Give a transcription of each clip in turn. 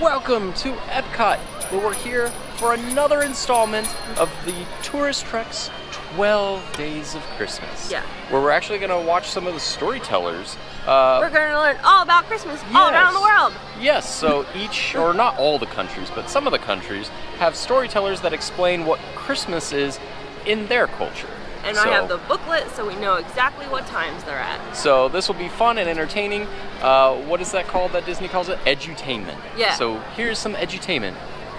Welcome to Epcot, where we're here for another installment of the Tourist Trek's 12 Days of Christmas. Yeah. Where we're actually going to watch some of the storytellers. We're going to learn all about Christmas all around the world. Yes, so each, or not all the countries, but some of the countries have storytellers that explain what Christmas is in their culture. And I have the booklet so we know exactly what times they're at. So this will be fun and entertaining. What is that called that Disney calls it? Edutainment. Yeah. So here's some edutainment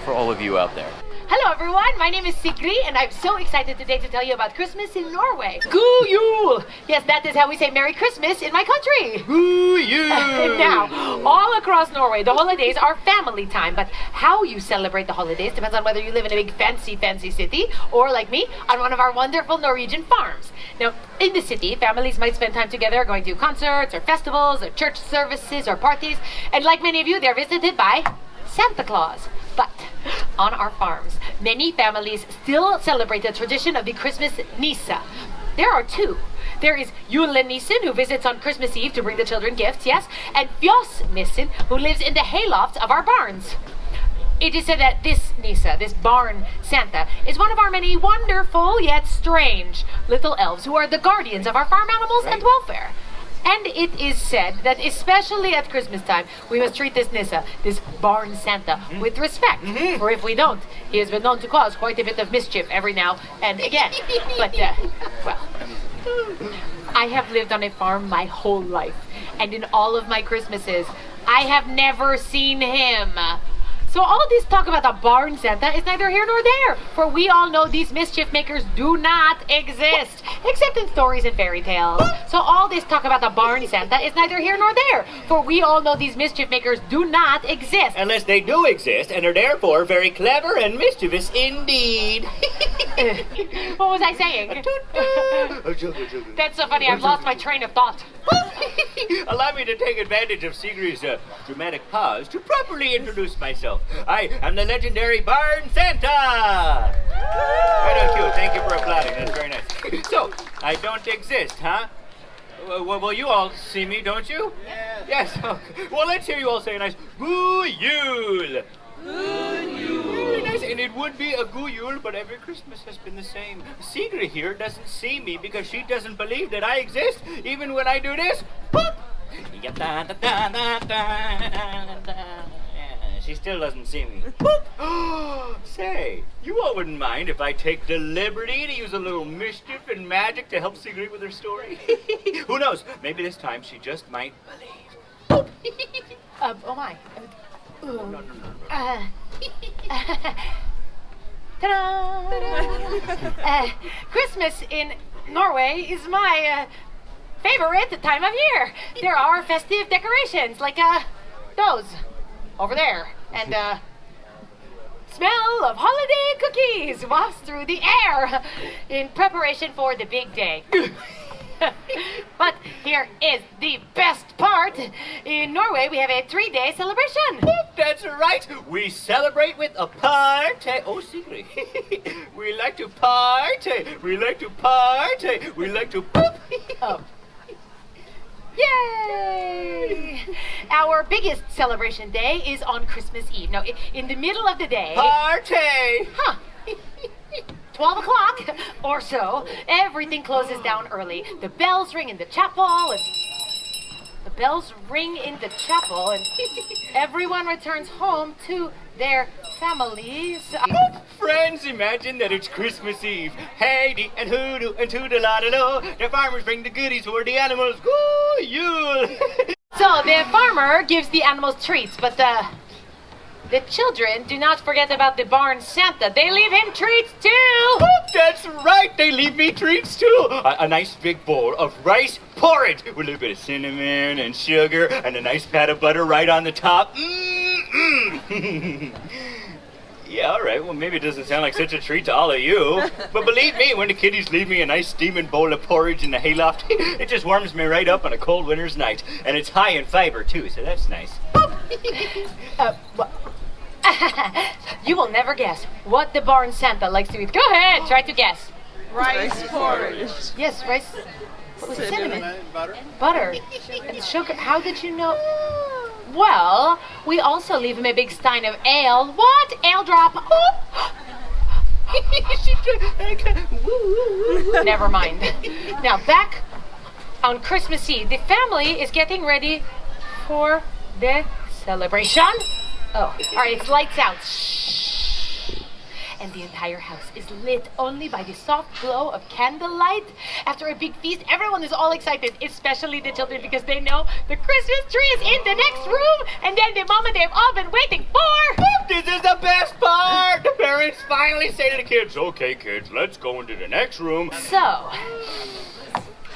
for all of you out there. Hello everyone, my name is Sigrid and I'm so excited today to tell you about Christmas in Norway. God jul! Yes, that is how we say Merry Christmas in my country. God jul! Now, all across Norway, the holidays are family time, but how you celebrate the holidays depends on whether you live in a big fancy city or, like me, on one of our wonderful Norwegian farms. Now, in the city, families might spend time together going to concerts or festivals or church services or parties, and like many of you, they're visited by Santa Claus. But on our farms, many families still celebrate the tradition of the Christmas Nissa. There are two. There is Julenissen, who visits on Christmas Eve to bring the children gifts, yes, and Fjosnissen, who lives in the haylofts of our barns. It is said that this Nissa, this barn Santa, is one of our many wonderful yet strange little elves who are the guardians of our farm animals and welfare. And it is said that especially at Christmas time, we must treat this Nissa, this barn Santa, with respect. For if we don't, he has been known to cause quite a bit of mischief every now and again. But, well, I have lived on a farm my whole life. And in all of my Christmases, I have never seen him. So all this talk about the barn Santa is neither here nor there, for we all know these mischief makers do not exist, except in stories and fairy tales. So all this talk about the barn Santa is neither here nor there, for we all know these mischief makers do not exist. Unless they do exist and are therefore very clever and mischievous indeed. What was I saying? That's so funny, I've lost my train of thought. Allow me to take advantage of Sigrid's dramatic pause to properly introduce myself. I am the legendary Barn Santa! Right on cue. Thank you for applauding. That's very nice. So, I don't exist, huh? Well, you all see me, don't you? Yes. Yes. Okay. Well, let's hear you all say a nice Goo Yule. Goo Yule. Very nice. And it would be a Goo Yule, but every Christmas has been the same. Sigrid here doesn't see me because she doesn't believe that I exist, even when I do this. Boop! She still doesn't see me. Say, you all wouldn't mind if I take the liberty to use a little mischief and magic to help Sigrid with her story? Who knows? Maybe this time she just might believe. Oh my. No. Ta-da! Christmas in Norway is my favorite time of year. There are festive decorations like those over there, and smell of holiday cookies wafts through the air in preparation for the big day. But here is the best part. In Norway, we have a 3-day celebration. That's right. We celebrate with a party. Oh, Sigrid. We like to party. We like to party. We like to poop. Oh. Yay! Our biggest celebration day is on Christmas Eve. Now, in the middle of the day... Party! Huh. 12 o'clock or so, everything closes down early. The bells ring in the chapel, and... everyone returns home to their families. Friends, imagine that it's Christmas Eve. Hey, and hoodoo and toodle-la-da-lo. The farmers bring the goodies for the animals. Goo Yule! So the farmer gives the animals treats, but the children do not forget about the barn Santa. They leave him treats too. That's right, they leave me treats too. A nice big bowl of rice porridge with a little bit of cinnamon and sugar and a nice pat of butter right on the top. Yeah, all right. Well, maybe it doesn't sound like such a treat to all of you. But believe me, when the kiddies leave me a nice steaming bowl of porridge in the hayloft, it just warms me right up on a cold winter's night. And it's high in fiber, too, so that's nice. You will never guess what the barn Santa likes to eat. Go ahead, try to guess. Rice porridge. Yes, rice. What was it? Cinnamon. Butter. And sugar. How did you know? Well, we also leave him a big stein of ale. What? Ale drop. Oh. Never mind. Now, back on Christmas Eve, the family is getting ready for the celebration. Oh, all right, it's lights out. Shh. And the entire house is lit only by the soft glow of candlelight. After a big feast, everyone is all excited, especially the children, because they know the Christmas tree is in the next room. And then the moment they've all been waiting for. This is the best part! The parents finally say to the kids, okay, kids, let's go into the next room. So,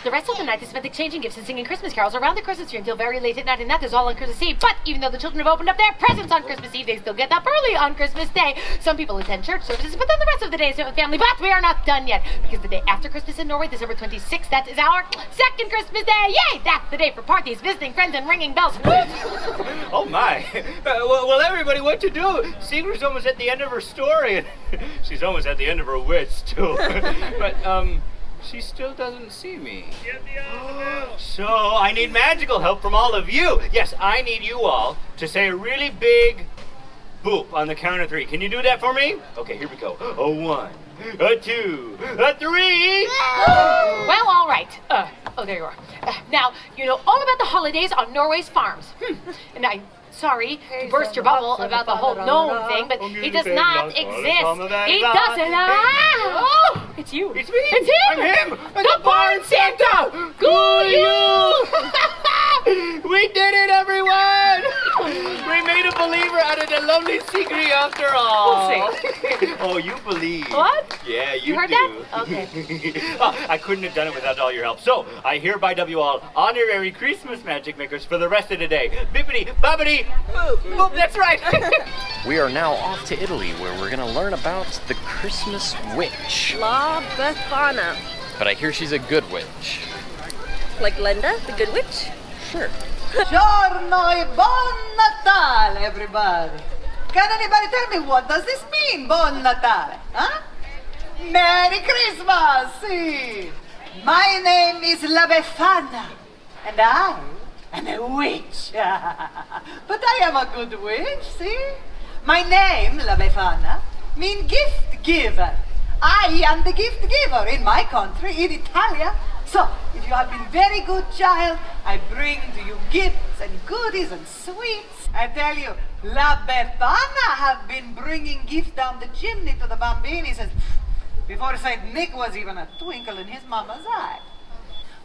the rest of the night is spent exchanging gifts and singing Christmas carols around the Christmas tree until very late at night, and that is all on Christmas Eve. But even though the children have opened up their presents on Christmas Eve, they still get up early on Christmas Day. Some people attend church services, but then the rest of the day is spent with family. But we are not done yet, because the day after Christmas in Norway, December 26th, that is our second Christmas Day. Yay! That's the day for parties, visiting friends, and ringing bells. Oh my. Well, everybody, what to do? Sigrid's almost at the end of her story, and she's almost at the end of her wits, too. But, she still doesn't see me. So I need magical help from all of you. Yes, I need you all to say a really big boop on the count of 3. Can you do that for me? Okay, here we go. A 1, a 2, a 3. Well, all right. Oh, there you are. Now, you know all about the holidays on Norway's farms. And I'm sorry to burst your bubble about the whole gnome thing, but he does not exist. He doesn't. Oh, it's you. It's me. It's him. I'm him. The Barn Santa. Good you. We did it, everyone! We made a believer out of the lovely Sigrid after all. We'll see. Oh, you believe. What? Yeah, you heard do. that? Okay. Oh, I couldn't have done it without all your help. So, I hereby dub you all honorary Christmas magic makers for the rest of the day. Bippity, boppity, boop. Boop, that's right. We are now off to Italy, where we're gonna learn about the Christmas witch. La Befana. But I hear she's a good witch. Like Linda, the good witch? Sure. Giorno e Buon Natale, everybody. Can anybody tell me what does this mean, Buon Natale? Huh? Merry Christmas, see. My name is La Befana, and I am a witch. But I am a good witch, see? My name, La Befana, means gift giver. I am the gift giver in my country, in Italia. So, if you have been very good child, I bring to you gifts and goodies and sweets. I tell you, La Befana have been bringing gifts down the chimney to the bambini since before St. Nick was even a twinkle in his mama's eye.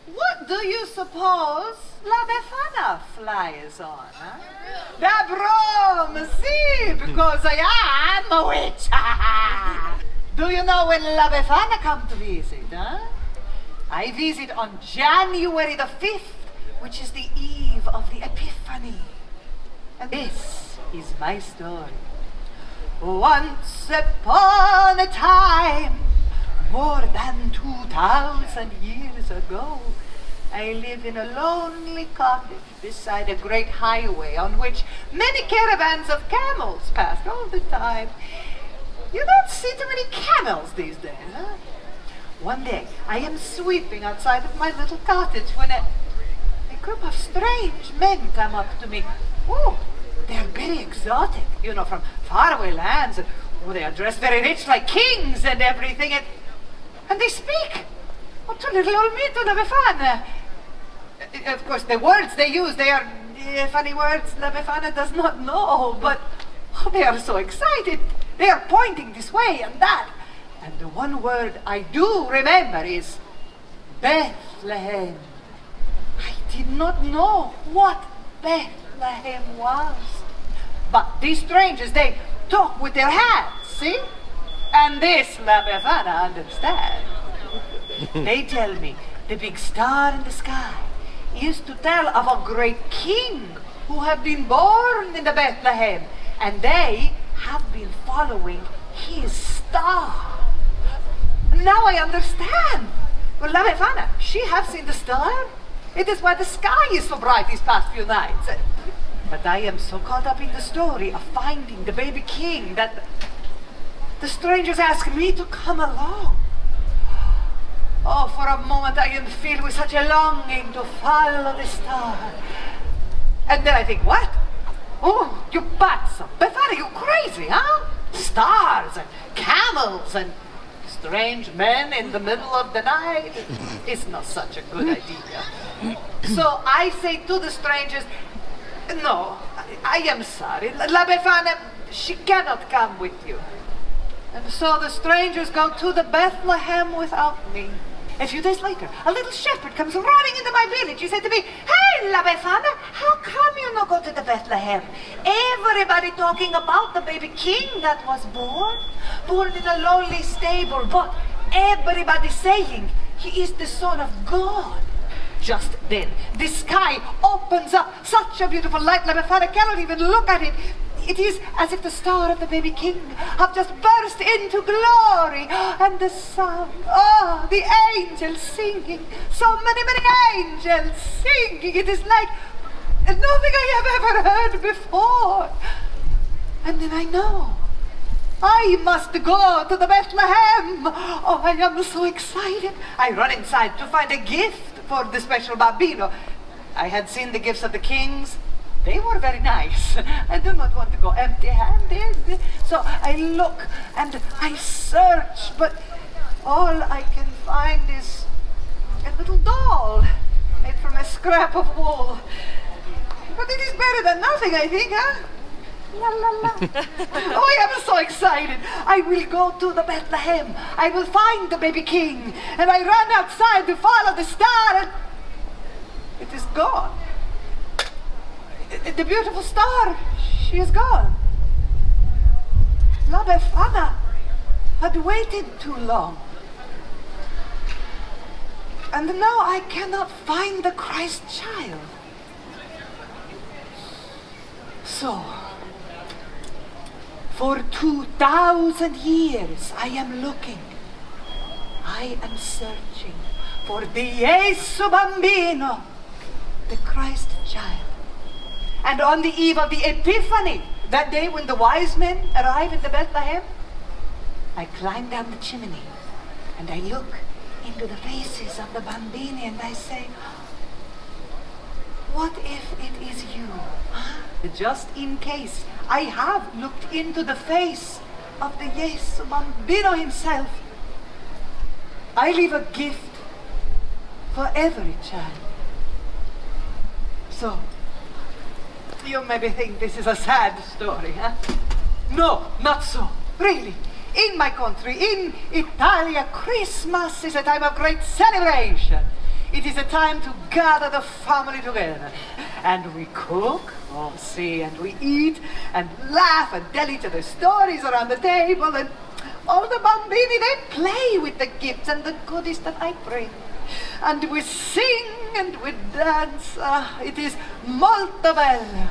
What do you suppose La Befana flies on, huh? The broom, see, because I am a witch. Do you know when La Befana come to visit, huh? I visit on January the 5th, which is the eve of the Epiphany. And this is my story. Once upon a time, more than 2,000 years ago, I live in a lonely cottage beside a great highway on which many caravans of camels passed all the time. You don't see too many camels these days, huh? One day, I am sweeping outside of my little cottage when a group of strange men come up to me. Oh, they're very exotic, you know, from faraway lands. And, oh, they are dressed very rich like kings and everything. And they speak. Oh, to little old me, to La Befana. Of course, the words they use, they are funny words La Befana does not know. But oh, they are so excited. They are pointing this way and that. And the one word I do remember is Bethlehem. I did not know what Bethlehem was. But these strangers, they talk with their hands, see? And this La Befana understands. They tell me the big star in the sky is to tell of a great king who have been born in the Bethlehem. And they have been following his star. Now I understand. Well, La Befana, she has seen the star. It is why the sky is so bright these past few nights. But I am so caught up in the story of finding the baby king that the strangers ask me to come along. Oh, for a moment I am filled with such a longing to follow the star. And then I think, what? Oh, you pazzo. Befana, you crazy, huh? Stars and camels and strange men in the middle of the night. It's not such a good idea. So I say to the strangers, no, I am sorry. La Befana, she cannot come with you. And so the strangers go to the Bethlehem without me. A few days later, a little shepherd comes running into my village. He said to me, "Hey, La Befana, how come you not go to the Bethlehem? Everybody talking about the baby king that was born in a lonely stable, but everybody saying he is the son of God." Just then, the sky opens up. Such a beautiful light, La Befana cannot even look at it. It is as if the star of the baby king have just burst into glory. And the sound, the angels singing. So many, many angels singing. It is like nothing I have ever heard before. And then I know I must go to the Bethlehem. Oh, I am so excited. I run inside to find a gift for the special bambino. I had seen the gifts of the kings. They were very nice. I do not want to go empty-handed. So I look and I search, but all I can find is a little doll made from a scrap of wool. But it is better than nothing, I think, huh? La la la. Oh, I am so excited. I will go to the Bethlehem. I will find the baby king. And I run outside to follow the star, and it is gone. The beautiful star, she is gone. La Befana had waited too long. And now I cannot find the Christ child. So, for 2,000 years I am looking. I am searching for the Gesù Bambino, the Christ child. And on the eve of the Epiphany, that day when the wise men arrive in the Bethlehem, I climb down the chimney and I look into the faces of the bambini and I say, what if it is you? Huh? Just in case, I have looked into the face of the Gesù Bambino himself. I leave a gift for every child. So, you maybe think this is a sad story, huh? No, not so. Really. In my country, in Italia, Christmas is a time of great celebration. It is a time to gather the family together. And we cook, and we eat, and laugh, and tell each other stories around the table, and all the bambini, they play with the gifts and the goodies that I bring. And we sing and we dance. It is molto bello.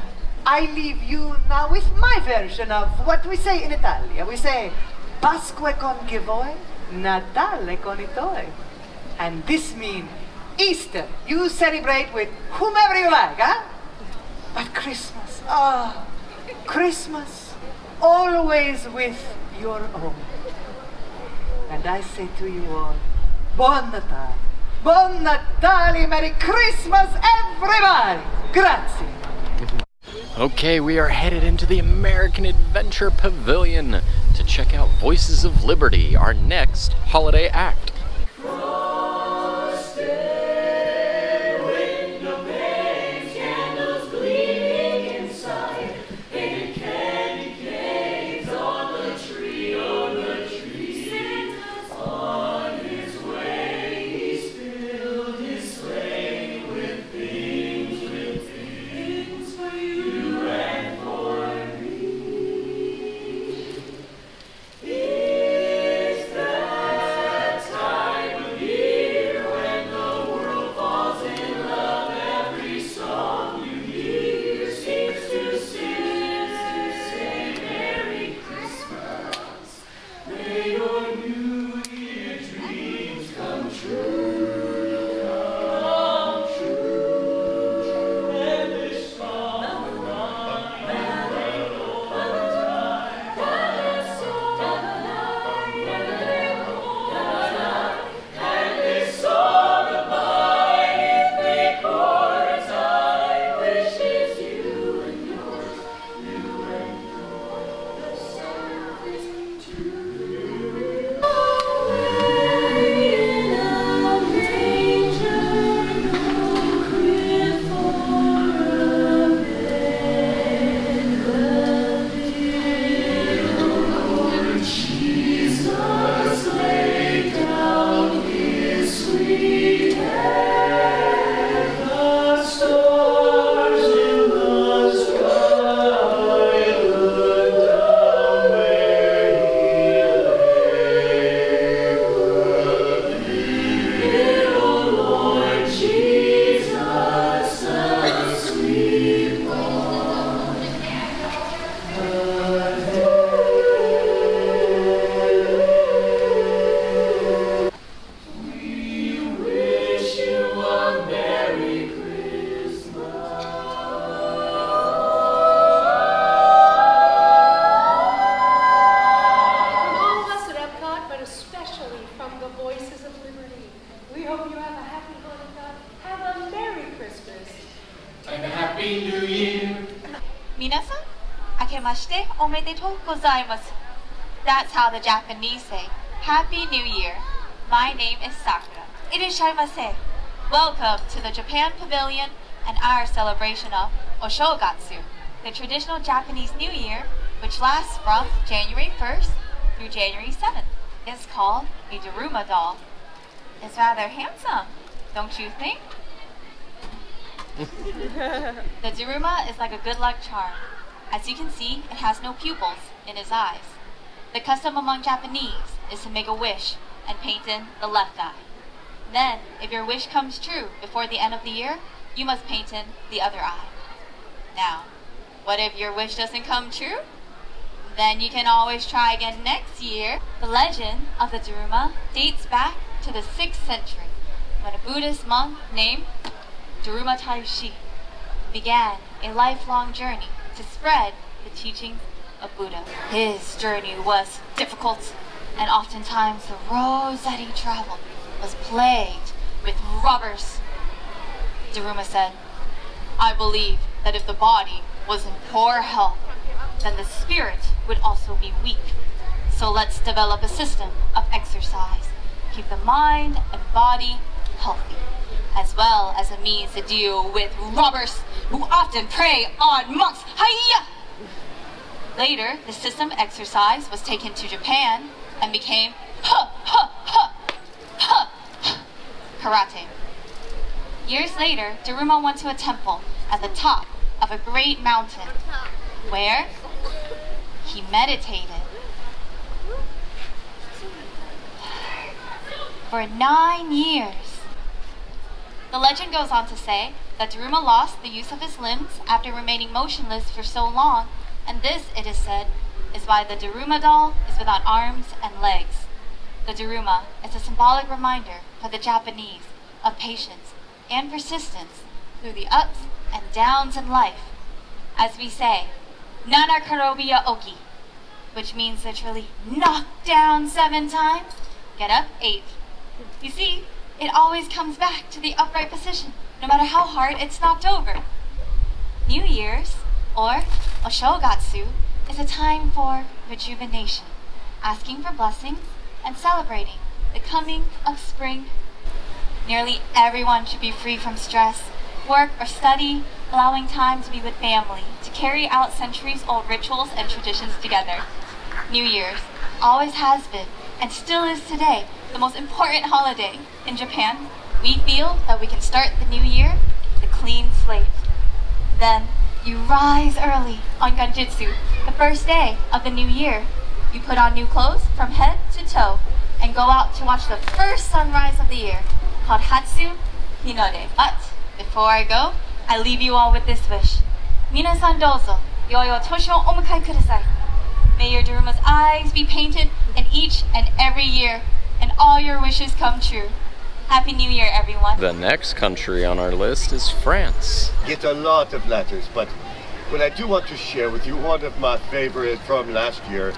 I leave you now with my version of what we say in Italia. We say, Pasque con che voi, Natale con I tuoi. And this means Easter, you celebrate with whomever you like, huh? But Christmas, Christmas, always with your own. And I say to you all, Buon Natale. Buon Natale, Merry Christmas, everybody! Grazie. Okay, we are headed into the American Adventure Pavilion to check out Voices of Liberty, our next holiday act. mashite omedetou gozaimasu. That's how the Japanese say, Happy New Year. My name is Sakura. Irashaimase. Welcome to the Japan Pavilion and our celebration of Oshogatsu, the traditional Japanese New Year, which lasts from January 1st through January 7th. It's called a Daruma doll. It's rather handsome, don't you think? The Daruma is like a good luck charm. As you can see, it has no pupils in his eyes. The custom among Japanese is to make a wish and paint in the left eye. Then, if your wish comes true before the end of the year, you must paint in the other eye. Now, what if your wish doesn't come true? Then you can always try again next year. The legend of the Daruma dates back to the 6th century, when a Buddhist monk named Daruma Taishi began a lifelong journey to spread the teachings of Buddha. His journey was difficult, and oftentimes the roads that he traveled was plagued with robbers. Daruma said, I believe that if the body was in poor health, then the spirit would also be weak. So let's develop a system of exercise, keep the mind and body healthy, as well as a means to deal with robbers who often prey on monks. Hiya! Later, the system exercise was taken to Japan and became karate. Years later, Daruma went to a temple at the top of a great mountain where he meditated for 9 years. The legend goes on to say that Daruma lost the use of his limbs after remaining motionless for so long, and this, it is said, is why the Daruma doll is without arms and legs. The Daruma is a symbolic reminder for the Japanese of patience and persistence through the ups and downs in life. As we say, Nana Karobiya Oki, which means literally knock down 7 times, get up 8. You see, it always comes back to the upright position, no matter how hard it's knocked over. New Year's, or Oshogatsu, is a time for rejuvenation, asking for blessings and celebrating the coming of spring. Nearly everyone should be free from stress, work, or study, allowing time to be with family, to carry out centuries-old rituals and traditions together. New Year's always has been, and still is today, the most important holiday. In Japan, we feel that we can start the new year with a clean slate. Then, you rise early on Ganjitsu, the first day of the new year. You put on new clothes from head to toe and go out to watch the first sunrise of the year, called Hatsu Hinode. But before I go, I leave you all with this wish. Minasan dozo, yoi o toshi o omukai kudasai. May your Daruma's eyes be painted in each and every year, and all your wishes come true. Happy New Year, everyone. The next country on our list is France. Get a lot of letters, but what I do want to share with you, one of my favorite from last year,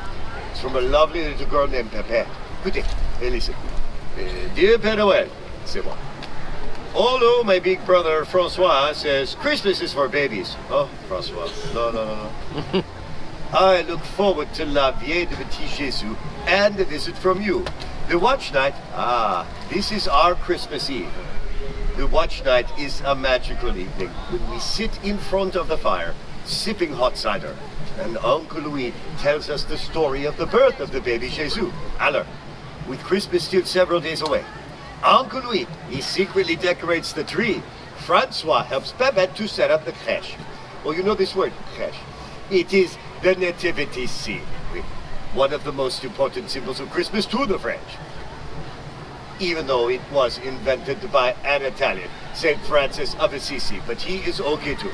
is from a lovely little girl named Pepe. Écoutez, hey, listen. Dear Père Noël, c'est moi. Although my big brother François says Christmas is for babies. Oh, François, no. I look forward to La Vieille de Petit Jésus and a visit from you. The watch night, this is our Christmas Eve. The watch night is a magical evening when we sit in front of the fire, sipping hot cider, and Uncle Louis tells us the story of the birth of the baby Jesus. Alors, with Christmas still several days away, Uncle Louis, he secretly decorates the tree. Francois helps Babette to set up the crèche. Oh, you know this word, crèche? It is the nativity scene. One of the most important symbols of Christmas to the French. Even though it was invented by an Italian, St. Francis of Assisi, but he is okay too.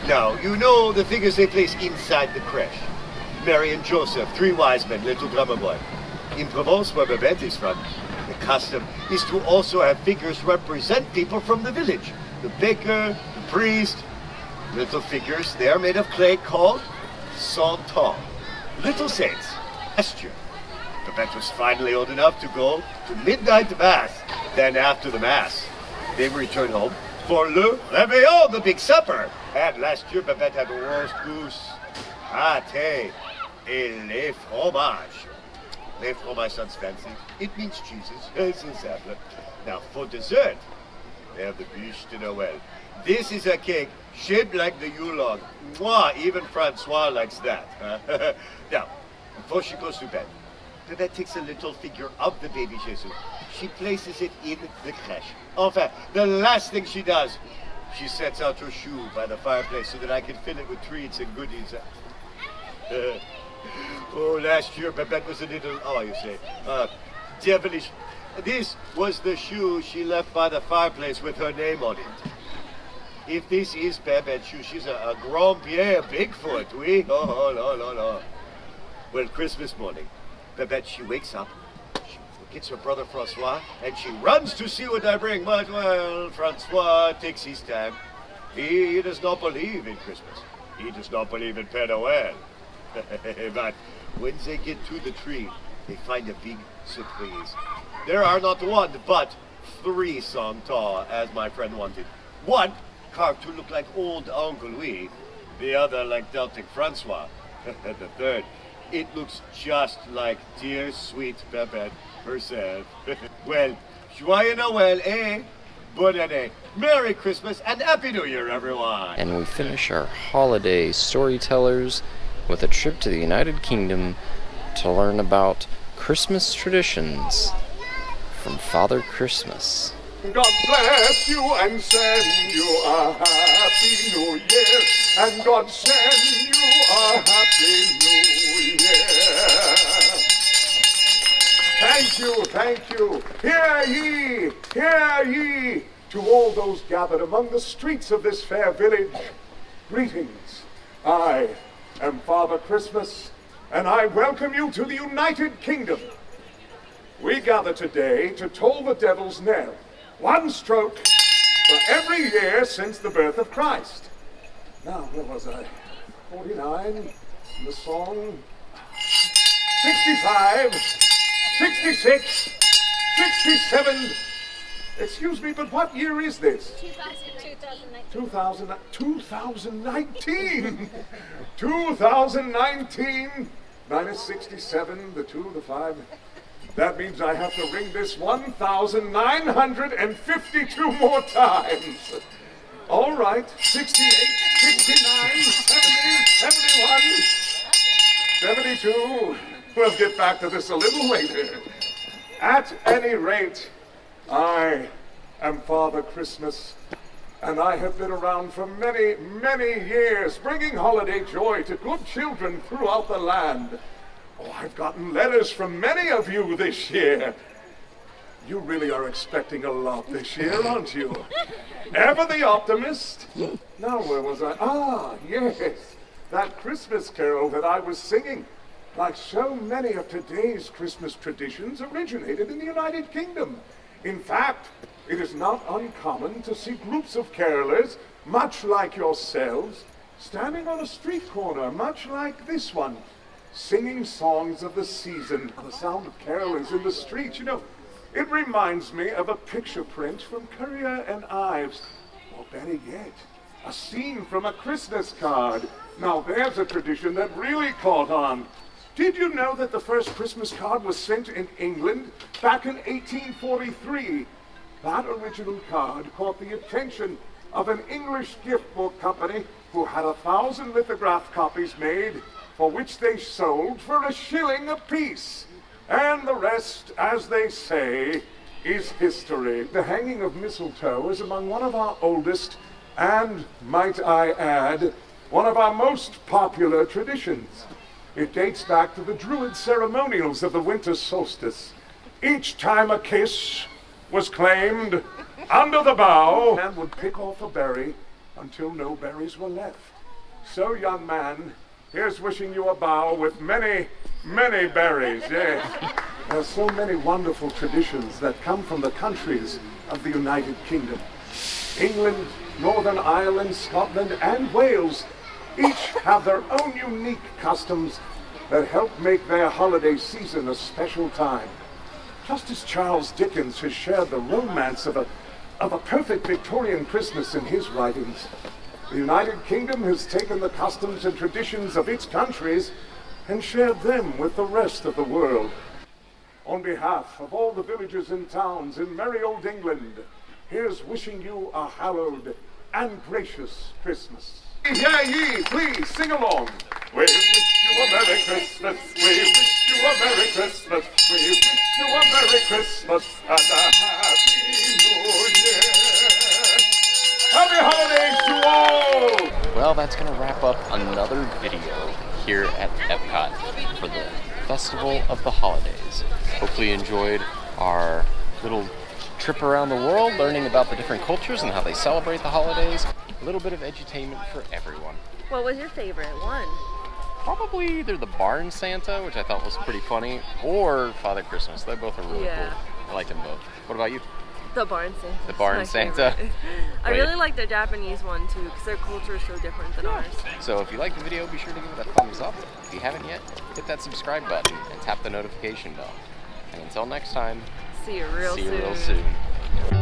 Now, you know the figures they place inside the crèche. Mary and Joseph, 3 wise men, little drummer boy. In Provence, where Babette is from, the custom is to also have figures represent people from the village. The baker, the priest, little figures, they are made of clay called santons. Little saints. Last year, Babette was finally old enough to go to midnight mass. Then after the mass, they returned home for le réveillon, the big supper. And last year, Babette had a roast goose, pâté et les fromages. Les fromages sounds fancy. It means cheeses. It's simple. Now, for dessert, they have the bûche de Noël. This is a cake shaped like the Yule log. Mwah, even Francois likes that. Huh? Now, before she goes to bed, Babette takes a little figure of the baby Jesus. She places it in the crèche. Enfin, the last thing she does, she sets out her shoe by the fireplace so that I can fill it with treats and goodies. Oh, last year Babette was a little, devilish. This was the shoe she left by the fireplace with her name on it. If this is Babette's shoe, she's a Grand Pierre Bigfoot, oui? Oh, no. Well, Christmas morning, Babette, she wakes up, she gets her brother Francois, and she runs to see what I bring. But, well, Francois takes his time. He does not believe in Christmas. He does not believe in Père Noël. But when they get to the tree, they find a big surprise. There are not one, but 3 Santa, as my friend wanted. One carved to look like old Uncle Louis, the other like Celtic Francois. The third, it looks just like dear sweet Babette herself. Well, joyeux Noël, eh? Bonne année. Merry Christmas and Happy New Year, everyone. And we finish our holiday storytellers with a trip to the United Kingdom to learn about Christmas traditions from Father Christmas. God bless you and send you a happy new year. And God send you a happy new year. Thank you. Hear ye, to all those gathered among the streets of this fair village. Greetings. I am Father Christmas, and I welcome you to the United Kingdom. We gather today to toll the devil's knell, 1 stroke for every year since the birth of Christ. Now, where was I? 49, the song, 65, 66, 67. Excuse me, but what year is this? 2019. 2019 minus 67, the 2, the 5. That means I have to ring this 1,952 more times. All right, 68, 69, 70, 71, 72. We'll get back to this a little later. At any rate, I am Father Christmas, and I have been around for many, many years, bringing holiday joy to good children throughout the land. Oh, I've gotten letters from many of you this year. You really are expecting a lot this year, aren't you? Ever the optimist? Now, where was I? Ah, yes, that Christmas carol that I was singing. Like so many of today's Christmas traditions, originated in the United Kingdom. In fact, it is not uncommon to see groups of carolers, much like yourselves, standing on a street corner, much like this one, singing songs of the season. The sound of carolers in the streets, it reminds me of a picture print from Currier and Ives, or better yet, a scene from a Christmas card. Now there's a tradition that really caught on. Did you know that the first Christmas card was sent in England back in 1843? That original card caught the attention of an English gift book company who had 1,000 lithograph copies made, for which they sold for $1 apiece. And the rest, as they say, is history. The hanging of mistletoe is among one of our oldest, and, might I add, one of our most popular traditions. It dates back to the Druid ceremonials of the winter solstice. Each time a kiss was claimed under the bough, and would pick off a berry until no berries were left. So, young man, here's wishing you a bough with many, many berries, yes. There's so many wonderful traditions that come from the countries of the United Kingdom. England, Northern Ireland, Scotland, and Wales each have their own unique customs that help make their holiday season a special time. Just as Charles Dickens has shared the romance of a perfect Victorian Christmas in his writings, The United Kingdom has taken the customs and traditions of its countries and shared them with the rest of the world. On behalf of all the villages and towns in merry old England, here's wishing you a hallowed and gracious Christmas. Hear ye, please sing along. We wish you a Merry Christmas. We wish you a Merry Christmas. We wish you a Merry Christmas and a Happy New Year. Happy holidays to all! Well, that's going to wrap up another video here at Epcot for the Festival of the Holidays. Hopefully you enjoyed our little trip around the world, learning about the different cultures and how they celebrate the holidays. A little bit of edutainment for everyone. What was your favorite one? Probably either the Barn Santa, which I thought was pretty funny, or Father Christmas. They both are really cool. I liked them both. What about you? The Barn Santa. The Barn Santa. I really like the Japanese one too, because their culture is so different than ours. So if you liked the video, be sure to give it a thumbs up. If you haven't yet, hit that subscribe button and tap the notification bell. And until next time, See you real soon. See you real soon.